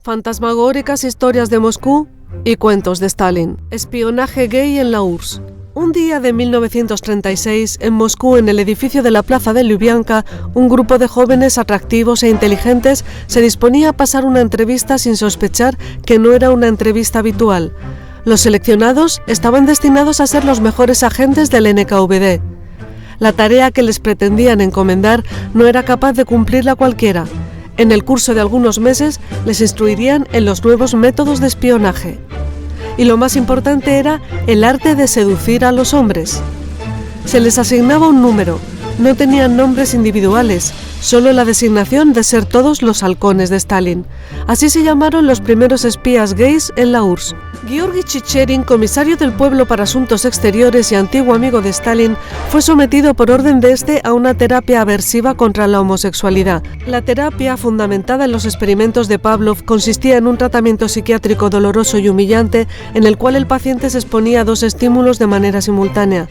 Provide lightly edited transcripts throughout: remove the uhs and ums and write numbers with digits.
Fantasmagóricas historias de Moscú y cuentos de Stalin. Espionaje gay en la URSS. Un día de 1936, en Moscú, en el edificio de la Plaza de Lubyanka, un grupo de jóvenes atractivos e inteligentes se disponía a pasar una entrevista sin sospechar que no era una entrevista habitual. Los seleccionados estaban destinados a ser los mejores agentes del NKVD. La tarea que les pretendían encomendar no era capaz de cumplirla cualquiera. En el curso de algunos meses les instruirían en los nuevos métodos de espionaje. Y lo más importante era el arte de seducir a los hombres. Se les asignaba un número, no tenían nombres individuales, solo la designación de ser todos los halcones de Stalin. Así se llamaron los primeros espías gays en la URSS. Georgi Chicherin, comisario del pueblo para asuntos exteriores y antiguo amigo de Stalin, fue sometido por orden de este a una terapia aversiva contra la homosexualidad. La terapia, fundamentada en los experimentos de Pavlov, consistía en un tratamiento psiquiátrico doloroso y humillante en el cual el paciente se exponía a dos estímulos de manera simultánea.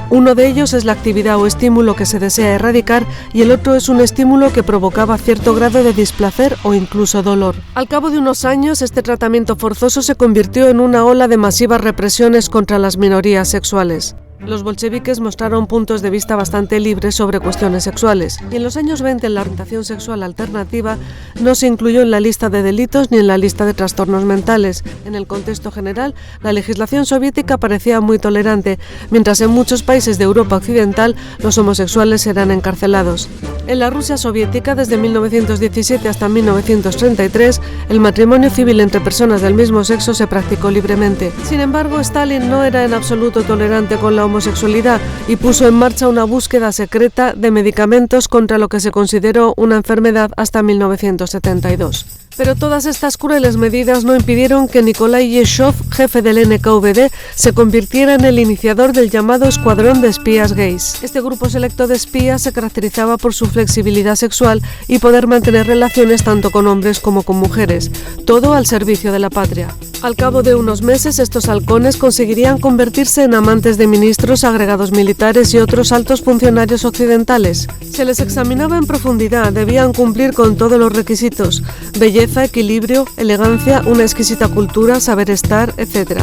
Uno de ellos es la actividad o estímulo que se desea erradicar y el otro es un estímulo que provocaba cierto grado de displacer o incluso dolor. Al cabo de unos años, este tratamiento forzoso se convirtió en una ola de masivas represiones contra las minorías sexuales. Los bolcheviques mostraron puntos de vista bastante libres sobre cuestiones sexuales, y en los años 20 la orientación sexual alternativa no se incluyó en la lista de delitos ni en la lista de trastornos mentales. En el contexto general, la legislación soviética parecía muy tolerante, mientras en muchos países de Europa occidental los homosexuales eran encarcelados. En la Rusia soviética, desde 1917 hasta 1933, el matrimonio civil entre personas del mismo sexo se practicó libremente. Sin embargo, Stalin no era en absoluto tolerante con la homosexualidad y puso en marcha una búsqueda secreta de medicamentos contra lo que se consideró una enfermedad hasta 1972. Pero todas estas crueles medidas no impidieron que Nikolai Yeshov, jefe del NKVD, se convirtiera en el iniciador del llamado Escuadrón de Espías Gays. Este grupo selecto de espías se caracterizaba por su flexibilidad sexual y poder mantener relaciones tanto con hombres como con mujeres, todo al servicio de la patria. Al cabo de unos meses, estos halcones conseguirían convertirse en amantes de ministros, agregados militares y otros altos funcionarios occidentales. Se les examinaba en profundidad, debían cumplir con todos los requisitos: belleza, equilibrio, elegancia, una exquisita cultura, saber estar, etc.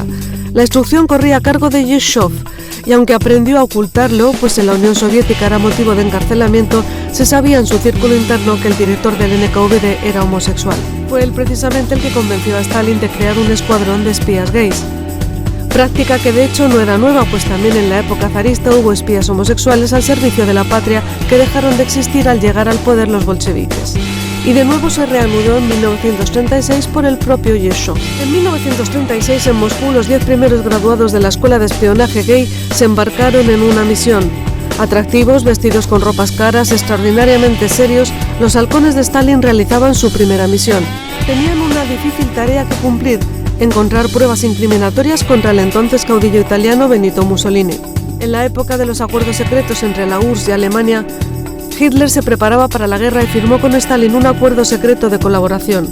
La instrucción corría a cargo de Yeshov, y aunque aprendió a ocultarlo, pues en la Unión Soviética era motivo de encarcelamiento, se sabía en su círculo interno que el director del NKVD era homosexual. Fue él precisamente el que convenció a Stalin de crear un escuadrón de espías gays. Práctica que de hecho no era nueva, pues también en la época zarista hubo espías homosexuales al servicio de la patria que dejaron de existir al llegar al poder los bolcheviques. Y de nuevo se reanudó en 1936 por el propio Yeshov. En 1936 en Moscú los 10 primeros graduados de la escuela de espionaje gay se embarcaron en una misión. Atractivos, vestidos con ropas caras, extraordinariamente serios, los halcones de Stalin realizaban su primera misión. Tenían una difícil tarea que cumplir: encontrar pruebas incriminatorias contra el entonces caudillo italiano Benito Mussolini. En la época de los acuerdos secretos entre la URSS y Alemania, Hitler se preparaba para la guerra y firmó con Stalin un acuerdo secreto de colaboración.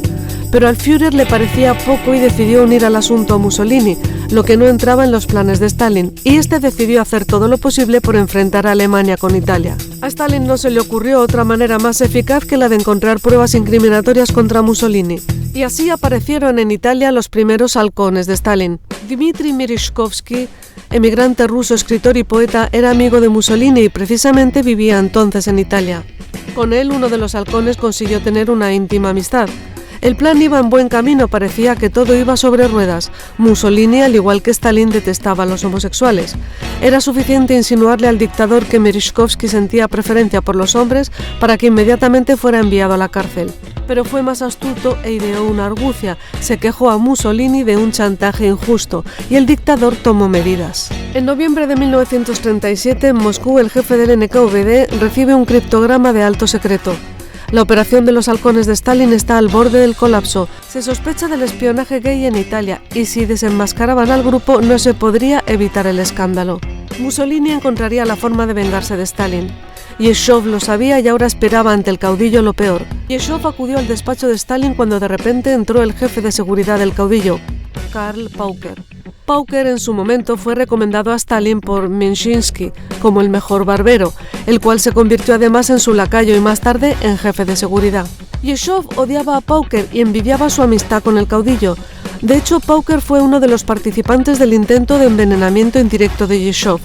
Pero al Führer le parecía poco y decidió unir al asunto a Mussolini, lo que no entraba en los planes de Stalin, y este decidió hacer todo lo posible por enfrentar a Alemania con Italia. A Stalin no se le ocurrió otra manera más eficaz que la de encontrar pruebas incriminatorias contra Mussolini. Y así aparecieron en Italia los primeros halcones de Stalin. Dmitry Merezhkovsky, emigrante ruso, escritor y poeta, era amigo de Mussolini y precisamente vivía entonces en Italia. Con él, uno de los halcones consiguió tener una íntima amistad. El plan iba en buen camino, parecía que todo iba sobre ruedas. Mussolini, al igual que Stalin, detestaba a los homosexuales. Era suficiente insinuarle al dictador que Merezhkovsky sentía preferencia por los hombres para que inmediatamente fuera enviado a la cárcel. Pero fue más astuto e ideó una argucia. Se quejó a Mussolini de un chantaje injusto y el dictador tomó medidas. En noviembre de 1937, en Moscú, el jefe del NKVD recibe un criptograma de alto secreto. La operación de los halcones de Stalin está al borde del colapso. Se sospecha del espionaje gay en Italia y si desenmascaraban al grupo no se podría evitar el escándalo. Mussolini encontraría la forma de vengarse de Stalin. Yeshov lo sabía y ahora esperaba ante el caudillo lo peor. Yeshov acudió al despacho de Stalin cuando de repente entró el jefe de seguridad del caudillo, Karl Pauker. Pauker en su momento fue recomendado a Stalin por Menshinsky como el mejor barbero, el cual se convirtió además en su lacayo y más tarde en jefe de seguridad. Yeshov odiaba a Pauker y envidiaba su amistad con el caudillo. De hecho, Pauker fue uno de los participantes del intento de envenenamiento indirecto de Yeshov,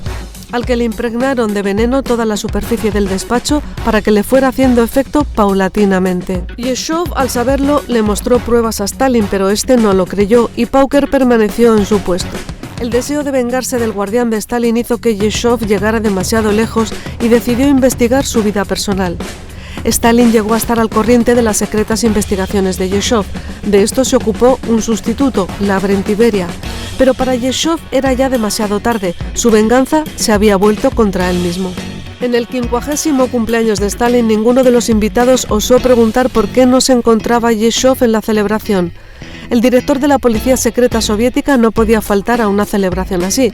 al que le impregnaron de veneno toda la superficie del despacho para que le fuera haciendo efecto paulatinamente. Yeshov, al saberlo, le mostró pruebas a Stalin, pero este no lo creyó y Pauker permaneció en su puesto. El deseo de vengarse del guardián de Stalin hizo que Yeshov llegara demasiado lejos y decidió investigar su vida personal. Stalin llegó a estar al corriente de las secretas investigaciones de Yeshov. De esto se ocupó un sustituto, Lavrenti Beria. Pero para Yeshov era ya demasiado tarde, su venganza se había vuelto contra él mismo. En el 50º cumpleaños de Stalin, ninguno de los invitados osó preguntar por qué no se encontraba Yeshov en la celebración. El director de la policía secreta soviética no podía faltar a una celebración así,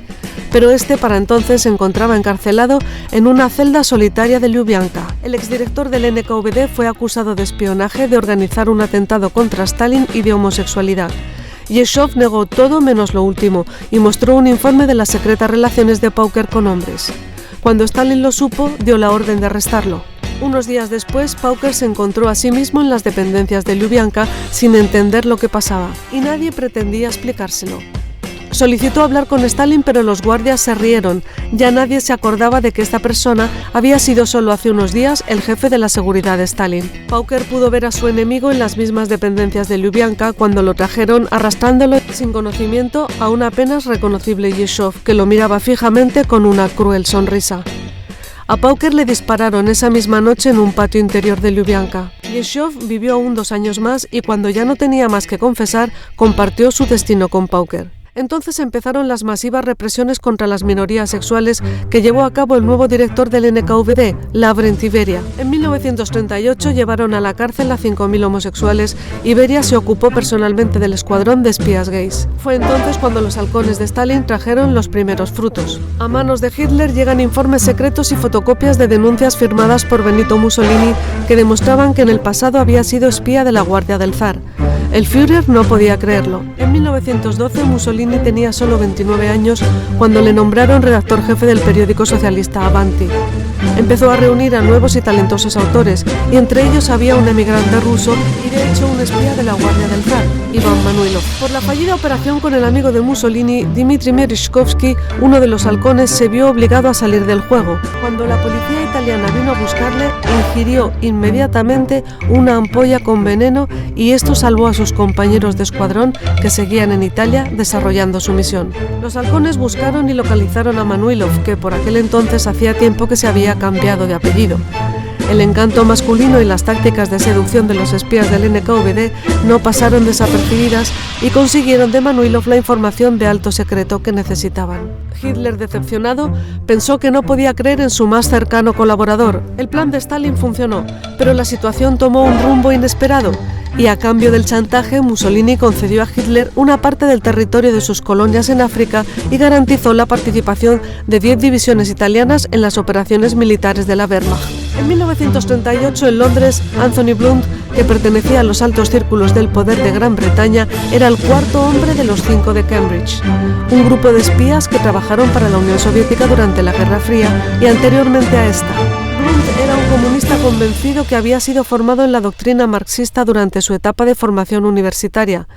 pero este para entonces se encontraba encarcelado en una celda solitaria de Lubyanka. El exdirector del NKVD fue acusado de espionaje, de organizar un atentado contra Stalin y de homosexualidad. Yeshov negó todo menos lo último y mostró un informe de las secretas relaciones de Pauker con hombres. Cuando Stalin lo supo, dio la orden de arrestarlo. Unos días después, Pauker se encontró a sí mismo en las dependencias de Lubyanka sin entender lo que pasaba, y nadie pretendía explicárselo. Solicitó hablar con Stalin, pero los guardias se rieron. Ya nadie se acordaba de que esta persona había sido solo hace unos días el jefe de la seguridad de Stalin. Pauker pudo ver a su enemigo en las mismas dependencias de Lubyanka cuando lo trajeron, arrastrándolo sin conocimiento a un apenas reconocible Yeshov, que lo miraba fijamente con una cruel sonrisa. A Pauker le dispararon esa misma noche en un patio interior de Lubyanka. Yeshov vivió aún 2 años más y cuando ya no tenía más que confesar, compartió su destino con Pauker. Entonces empezaron las masivas represiones contra las minorías sexuales que llevó a cabo el nuevo director del NKVD, Lavrenti Beria. En 1938 llevaron a la cárcel a 5.000 homosexuales y Beria se ocupó personalmente del escuadrón de espías gays. Fue entonces cuando los halcones de Stalin trajeron los primeros frutos. A manos de Hitler llegan informes secretos y fotocopias de denuncias firmadas por Benito Mussolini que demostraban que en el pasado había sido espía de la Guardia del Zar. El Führer no podía creerlo. En 1912 Mussolini tenía solo 29 años cuando le nombraron redactor jefe del periódico socialista Avanti. Empezó a reunir a nuevos y talentosos autores, y entre ellos había un emigrante ruso y de hecho un espía de la Guardia del Zar, Iván Manuilov. Por la fallida operación con el amigo de Mussolini, Dmitry Merezhkovsky, uno de los halcones, se vio obligado a salir del juego. Cuando la policía italiana vino a buscarle, ingirió inmediatamente una ampolla con veneno y esto salvó a sus compañeros de escuadrón que seguían en Italia desarrollando su misión. Los halcones buscaron y localizaron a Manuilov, que por aquel entonces hacía tiempo que se había cambiado de apellido. El encanto masculino y las tácticas de seducción de los espías del NKVD no pasaron desapercibidas y consiguieron de Manuilov la información de alto secreto que necesitaban. Hitler, decepcionado, pensó que no podía creer en su más cercano colaborador. El plan de Stalin funcionó, pero la situación tomó un rumbo inesperado y a cambio del chantaje, Mussolini concedió a Hitler una parte del territorio de sus colonias en África y garantizó la participación de 10 divisiones italianas en las operaciones militares de la Wehrmacht. En 1938, en Londres, Anthony Blunt, que pertenecía a los altos círculos del poder de Gran Bretaña, era el cuarto hombre de los 5 de Cambridge, un grupo de espías que trabajaron para la Unión Soviética durante la Guerra Fría y anteriormente a esta. Blunt era un comunista convencido que había sido formado en la doctrina marxista durante su etapa de formación universitaria.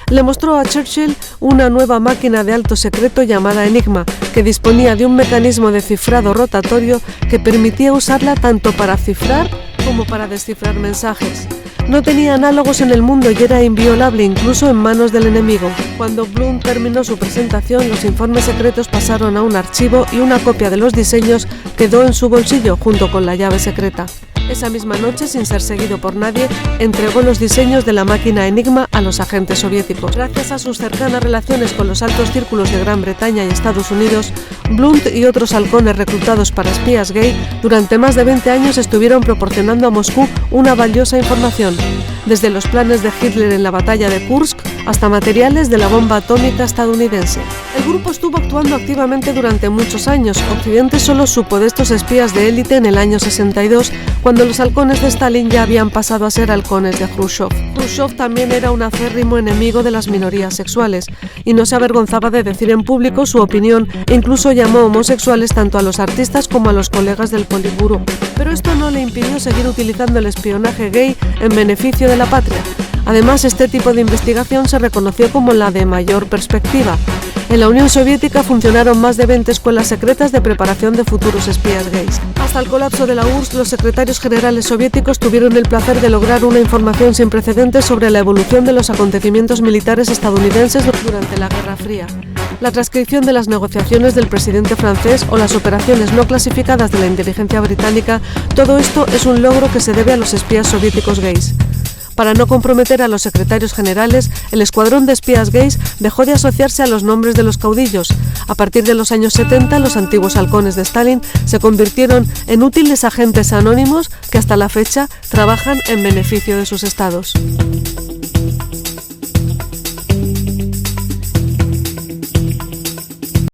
Le mostró a Churchill una nueva máquina de alto secreto llamada Enigma, que disponía de un mecanismo de cifrado rotatorio que permitía usarla tanto para cifrar como para descifrar mensajes. No tenía análogos en el mundo y era inviolable incluso en manos del enemigo. Cuando Blunt terminó su presentación, los informes secretos pasaron a un archivo y una copia de los diseños quedó en su bolsillo junto con la llave secreta. Esa misma noche, sin ser seguido por nadie, entregó los diseños de la máquina Enigma a los agentes soviéticos. Gracias a sus cercanas relaciones con los altos círculos de Gran Bretaña y Estados Unidos, Blunt y otros halcones reclutados para espías gay durante más de 20 años estuvieron proporcionando a Moscú una valiosa información, desde los planes de Hitler en la batalla de Kursk hasta materiales de la bomba atómica estadounidense. El grupo estuvo actuando activamente durante muchos años. Occidente solo supo de estos espías de élite en el año 62, cuando los halcones de Stalin ya habían pasado a ser halcones de Khrushchev. Khrushchev también era un acérrimo enemigo de las minorías sexuales y no se avergonzaba de decir en público su opinión e incluso llamó homosexuales tanto a los artistas como a los colegas del Politburó. Pero esto no le impidió seguir utilizando el espionaje gay en beneficio de la patria. Además, este tipo de investigación se reconoció como la de mayor perspectiva. En la Unión Soviética funcionaron más de 20 escuelas secretas de preparación de futuros espías gays. Hasta el colapso de la URSS, los secretarios generales soviéticos tuvieron el placer de lograr una información sin precedentes sobre la evolución de los acontecimientos militares estadounidenses durante la Guerra Fría. La transcripción de las negociaciones del presidente francés o las operaciones no clasificadas de la inteligencia británica, todo esto es un logro que se debe a los espías soviéticos gays. Para no comprometer a los secretarios generales, el escuadrón de espías gays dejó de asociarse a los nombres de los caudillos. A partir de los años 70, los antiguos halcones de Stalin se convirtieron en útiles agentes anónimos que hasta la fecha trabajan en beneficio de sus estados.